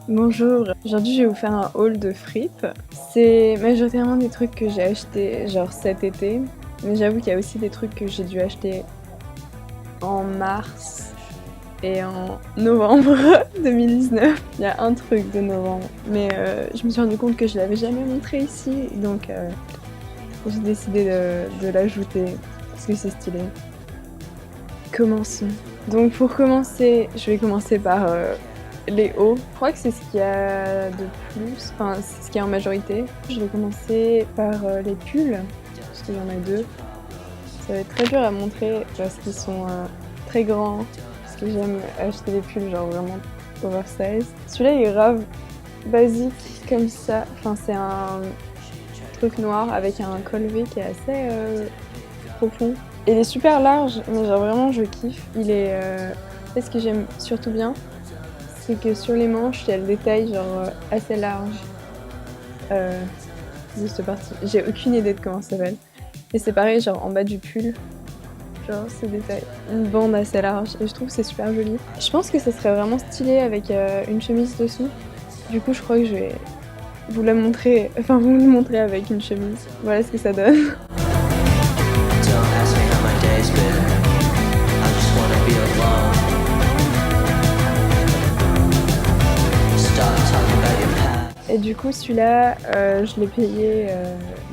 Bonjour, aujourd'hui je vais vous faire un haul de fripes. C'est majoritairement des trucs que j'ai achetés genre cet été, mais j'avoue qu'il y a aussi des trucs que j'ai dû acheter en mars et en novembre 2019. Il y a un truc de novembre, mais je me suis rendu compte que je l'avais jamais montré ici, donc j'ai décidé de l'ajouter parce que c'est stylé. Commençons. Donc pour commencer, je vais commencer par les hauts. Je crois que c'est ce qu'il y a de plus, enfin c'est ce qu'il y a en majorité. Je vais commencer par les pulls, parce qu'il y en a deux. Ça va être très dur à montrer parce qu'ils sont très grands, parce que j'aime acheter des pulls genre vraiment oversize. Celui-là il est grave basique comme ça, enfin c'est un truc noir avec un col V qui est assez profond. Il est super large, mais genre vraiment je kiffe. Il est... ce que j'aime surtout bien, c'est que sur les manches, il y a le détail genre assez large. Juste partie. J'ai aucune idée de comment ça s'appelle. Et c'est pareil, genre en bas du pull, genre ce détail. Une bande assez large, et je trouve que c'est super joli. Je pense que ça serait vraiment stylé avec une chemise dessous. Du coup, je crois que je vais vous la montrer, enfin vous le montrer avec une chemise. Voilà ce que ça donne. Et du coup celui-là, je l'ai payé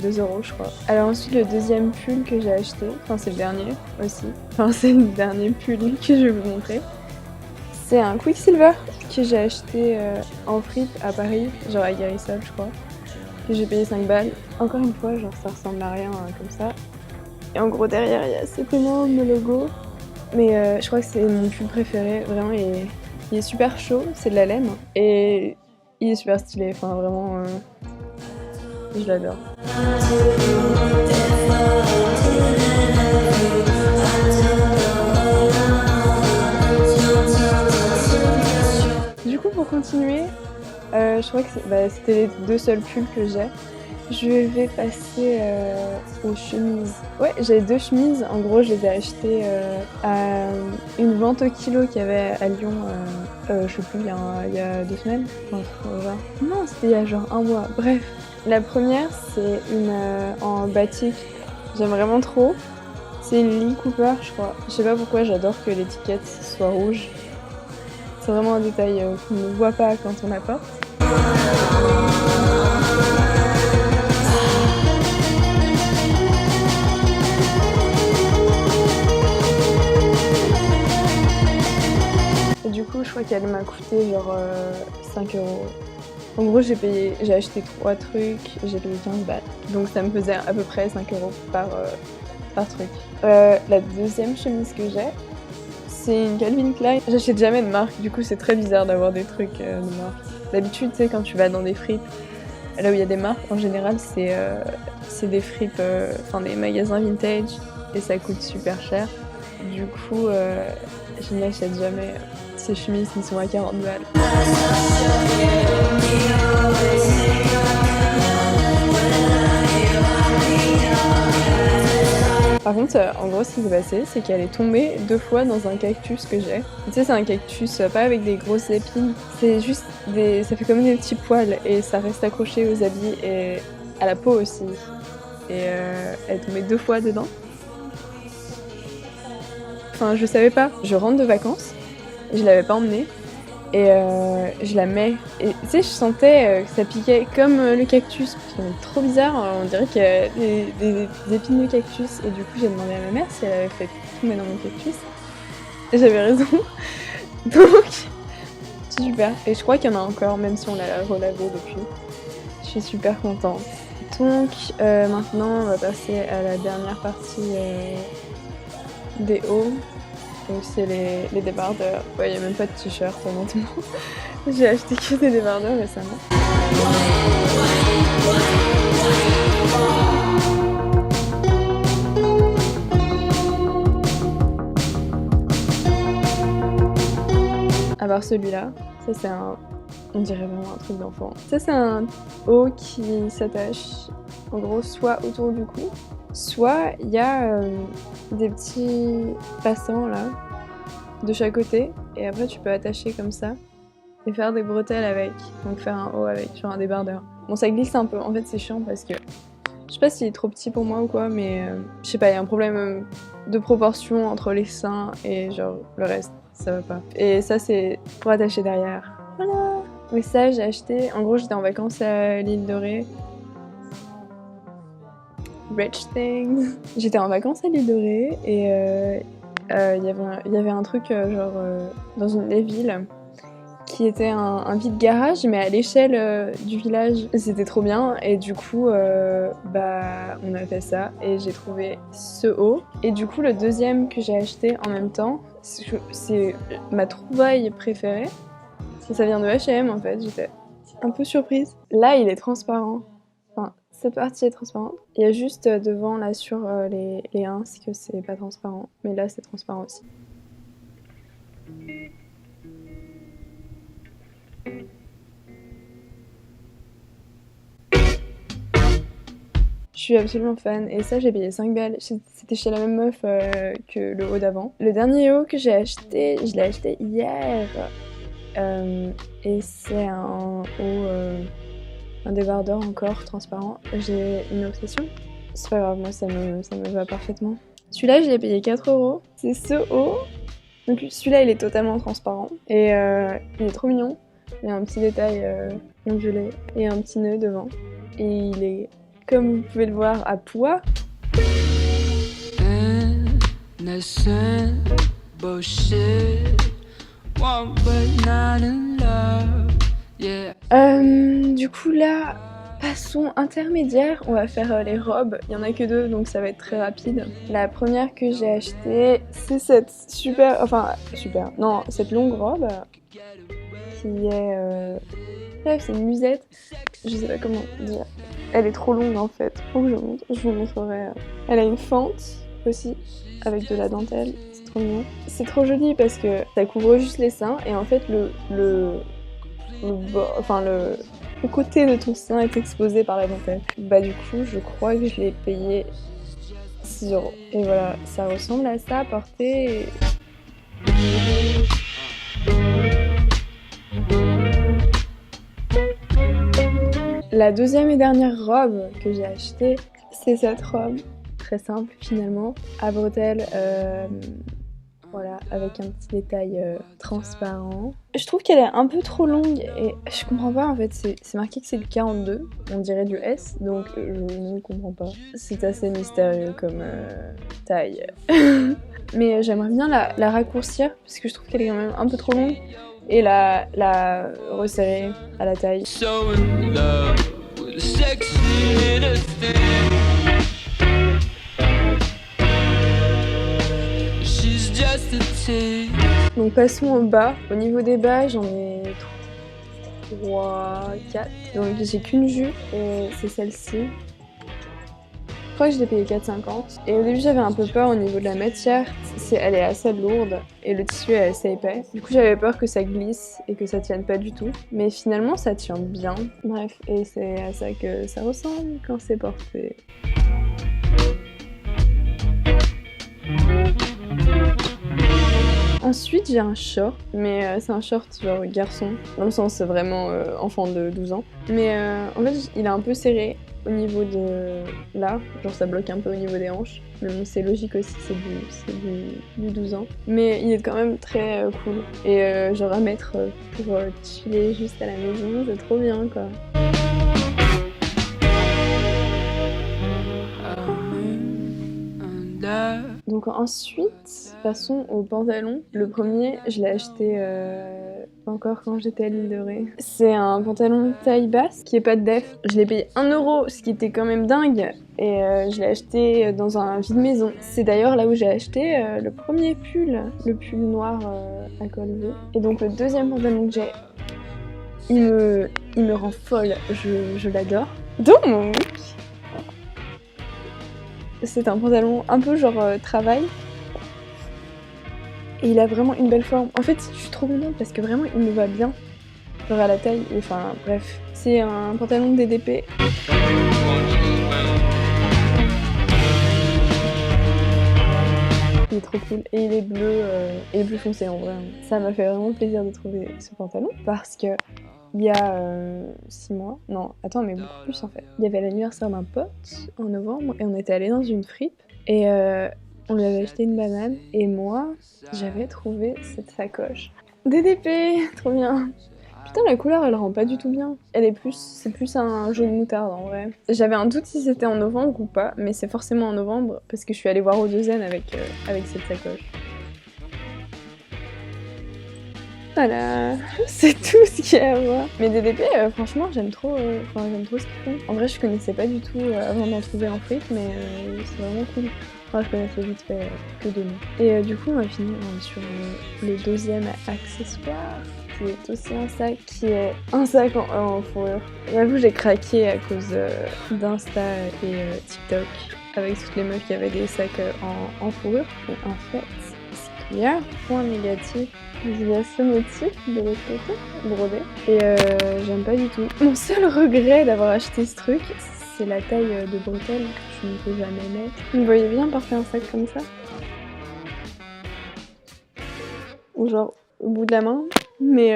2 € je crois. Alors ensuite le deuxième pull que j'ai acheté, enfin c'est le dernier aussi, enfin c'est le dernier pull que je vais vous montrer. C'est un Quicksilver que j'ai acheté en fripe à Paris, genre à Guérissol je crois. Que j'ai payé 5 balles. Encore une fois, genre ça ressemble à rien comme ça. Et en gros derrière il y a simplement le logo. Mais je crois que c'est mon pull préféré, vraiment il est super chaud, c'est de la laine. Et il est super stylé, enfin vraiment, je l'adore. Du coup pour continuer, je crois que c'était les deux seuls pulls que j'ai. Je vais passer aux chemises. Ouais, j'avais deux chemises. En gros, je les ai achetées à une vente au kilo qu'il y avait à Lyon, je sais plus, il y a 2 semaines. Enfin, genre... Non, c'était il y a genre un mois. Bref, la première, c'est une en batik. J'aime vraiment trop. C'est une Lee Cooper, je crois. Je sais pas pourquoi, j'adore que l'étiquette soit rouge. C'est vraiment un détail qu'on ne voit pas quand on la porte. Et du coup, je crois qu'elle m'a coûté genre 5 €. En gros, j'ai acheté 3 trucs, j'ai payé 15 balles. Donc ça me faisait à peu près 5 € par truc. La deuxième chemise que j'ai, c'est une Calvin Klein. J'achète jamais de marque, du coup c'est très bizarre d'avoir des trucs de marque. D'habitude, tu sais, quand tu vas dans des fripes, là où il y a des marques, en général, c'est des fripes, enfin des magasins vintage, et ça coûte super cher. Du coup, je n'achète jamais ces chemises qui sont à 40 balles. Par contre, en gros, ce qui s'est passé, c'est qu'elle est tombée 2 fois dans un cactus que j'ai. Tu sais, c'est un cactus pas avec des grosses épines, c'est juste ça fait comme des petits poils et ça reste accroché aux habits et à la peau aussi. Et elle est tombée 2 fois dedans. Enfin, je savais pas. Je rentre de vacances, et je l'avais pas emmenée. Et je la mets. Et tu sais, je sentais que ça piquait comme le cactus. C'est trop bizarre, on dirait qu'il y a des épines de cactus. Et du coup, j'ai demandé à ma mère si elle avait fait tomber dans mon cactus. Et j'avais raison. Donc, c'est super. Et je crois qu'il y en a encore, même si on l'a relavé depuis. Je suis super contente. Donc, maintenant, on va passer à la dernière partie des hauts. Donc c'est les débardeurs. Ouais, il n'y a même pas de t-shirt honnêtement. J'ai acheté que des débardeurs récemment. À part celui-là, ça c'est on dirait vraiment un truc d'enfant. Ça c'est un haut qui s'attache en gros soit autour du cou, soit il y a des petits passants là de chaque côté et après tu peux attacher comme ça. et faire des bretelles avec, donc faire un haut avec, genre un débardeur. Bon, ça glisse un peu, en fait c'est chiant parce que je sais pas s'il est trop petit pour moi ou quoi, mais je sais pas, il y a un problème de proportion entre les seins et genre le reste, ça va pas. Et ça c'est pour attacher derrière. Voilà. Mais ça j'ai acheté, en gros j'étais en vacances à l'île de Ré. Rich things. J'étais en vacances à l'île de Ré et il y avait un truc dans une des villes qui était un vide garage mais à l'échelle du village. C'était trop bien et du coup on a fait ça et j'ai trouvé ce haut. Et du coup le deuxième que j'ai acheté en même temps, c'est ma trouvaille préférée. Ça vient de H&M en fait, j'étais un peu surprise. Là il est transparent. Enfin, cette partie est transparente. Il y a juste devant, là, sur les 1, que c'est pas transparent. Mais là, c'est transparent aussi. Je suis absolument fan. Et ça, j'ai payé 5 balles. C'était chez la même meuf que le haut d'avant. Le dernier haut que j'ai acheté, je l'ai acheté hier. Et c'est un haut... un débardeur encore transparent. J'ai une obsession. C'est pas grave, moi ça me va parfaitement. Celui-là, je l'ai payé 4 €. C'est ce haut. Donc celui-là, il est totalement transparent. Et il est trop mignon. Il y a un petit détail ondulé et un petit nœud devant. Et il est, comme vous pouvez le voir, à pois. Du coup là, passons intermédiaire, on va faire les robes, il y en a que 2 donc ça va être très rapide. La première que j'ai achetée, c'est cette cette longue robe qui est... Bref, c'est une musette, je sais pas comment dire. Elle est trop longue en fait, faut que je vous montrerai. Elle a une fente aussi, avec de la dentelle, c'est trop mignon. C'est trop joli parce que ça couvre juste les seins et en fait le côté de ton sein est exposé par la dentelle. Bah du coup, je crois que je l'ai payé 6 €. Et voilà, ça ressemble à ça à porter. La deuxième et dernière robe que j'ai achetée, c'est cette robe, très simple finalement, à bretelles. Voilà, avec un petit détail transparent. Je trouve qu'elle est un peu trop longue et je comprends pas en fait, c'est marqué que c'est du 42, on dirait du S, donc je ne comprends pas. C'est assez mystérieux comme taille. Mais j'aimerais bien la raccourcir parce que je trouve qu'elle est quand même un peu trop longue et la resserrer à la taille. Donc passons au bas. Au niveau des bas, j'en ai 3, 4. Donc j'ai qu'une jupe et c'est celle-ci. Je crois que je l'ai payé 4,50. Et au début j'avais un peu peur au niveau de la matière. Elle est assez lourde et le tissu est assez épais. Du coup j'avais peur que ça glisse et que ça tienne pas du tout. Mais finalement ça tient bien. Bref, et c'est à ça que ça ressemble quand c'est porté. Ensuite j'ai un short, mais c'est un short genre garçon, dans le sens vraiment enfant de 12 ans. Mais en fait il est un peu serré au niveau de là, genre ça bloque un peu au niveau des hanches. Mais bon c'est logique aussi, c'est du 12 ans. Mais il est quand même très cool. Et genre à mettre pour chiller juste à la maison, c'est trop bien quoi. Donc ensuite, passons au pantalon. Le premier, je l'ai acheté encore quand j'étais à l'île de Ré. C'est un pantalon taille basse qui est pas de def. Je l'ai payé 1 €, ce qui était quand même dingue. Et je l'ai acheté dans un vide maison. C'est d'ailleurs là où j'ai acheté le premier pull, le pull noir à col V. Et donc le deuxième pantalon que j'ai, il me rend folle. Je l'adore. Donc c'est un pantalon un peu genre travail. Et il a vraiment une belle forme. En fait, je suis trop contente parce que vraiment il me va bien. Genre à la taille, enfin bref. C'est un pantalon DDP. Il est trop cool. Et il est bleu foncé en vrai. Ça m'a fait vraiment plaisir de trouver ce pantalon parce que il y a 6 mois, non, attends, mais beaucoup plus en fait. Il y avait l'anniversaire d'un pote en novembre et on était allé dans une fripe et on lui avait acheté une banane et moi, j'avais trouvé cette sacoche. DDP, trop bien. Putain, la couleur elle rend pas du tout bien. C'est plus un jaune moutarde en vrai. J'avais un doute si c'était en novembre ou pas, mais c'est forcément en novembre parce que je suis allée voir au deuxième avec cette sacoche. Voilà, c'est tout ce qu'il y a à voir. Mais DDP, franchement, j'aime trop ce qu'ils font. En vrai, je connaissais pas du tout avant d'en trouver en fripe, mais c'est vraiment cool. Enfin, je connaissais vite fait que de nom. Et du coup, on va finir sur le deuxième accessoire, qui est aussi un sac, qui est un sac en fourrure. J'avoue, j'ai craqué à cause d'Insta et TikTok, avec toutes les meufs qui avaient des sacs en fourrure. Et en fait, il y a un point négatif. Il y a ce motif de l'autre côté, brodé, et j'aime pas du tout. Mon seul regret d'avoir acheté ce truc, c'est la taille de bretelle que je ne peux jamais mettre. Vous me voyez bien porter un sac comme ça? Ou genre au bout de la main. Mais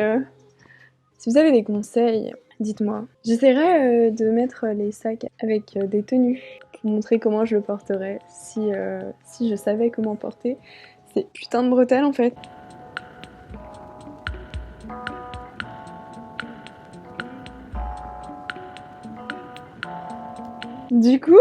si vous avez des conseils, dites-moi. J'essaierai de mettre les sacs avec des tenues pour montrer comment je le porterais si je savais comment porter ces putains de bretelles en fait. Du coup,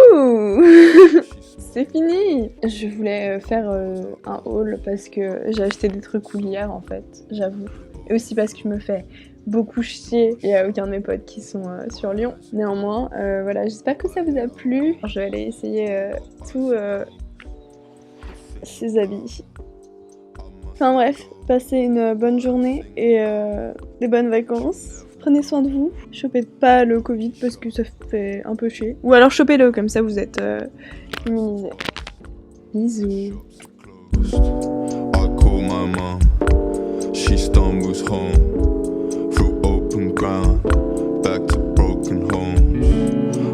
c'est fini. Je voulais faire un haul parce que j'ai acheté des trucs cool hier en fait, j'avoue. Et aussi parce que je me fais beaucoup chier. Il n'y a aucun de mes potes qui sont sur Lyon. Néanmoins, voilà, j'espère que ça vous a plu. Je vais aller essayer tous ces habits. Enfin bref, passez une bonne journée et des bonnes vacances. Prenez soin de vous. Chopez pas le Covid parce que ça fait un peu chier. Ou alors chopez-le, comme ça vous êtes immunisés. Bisous. I call my mom, she stumbles home.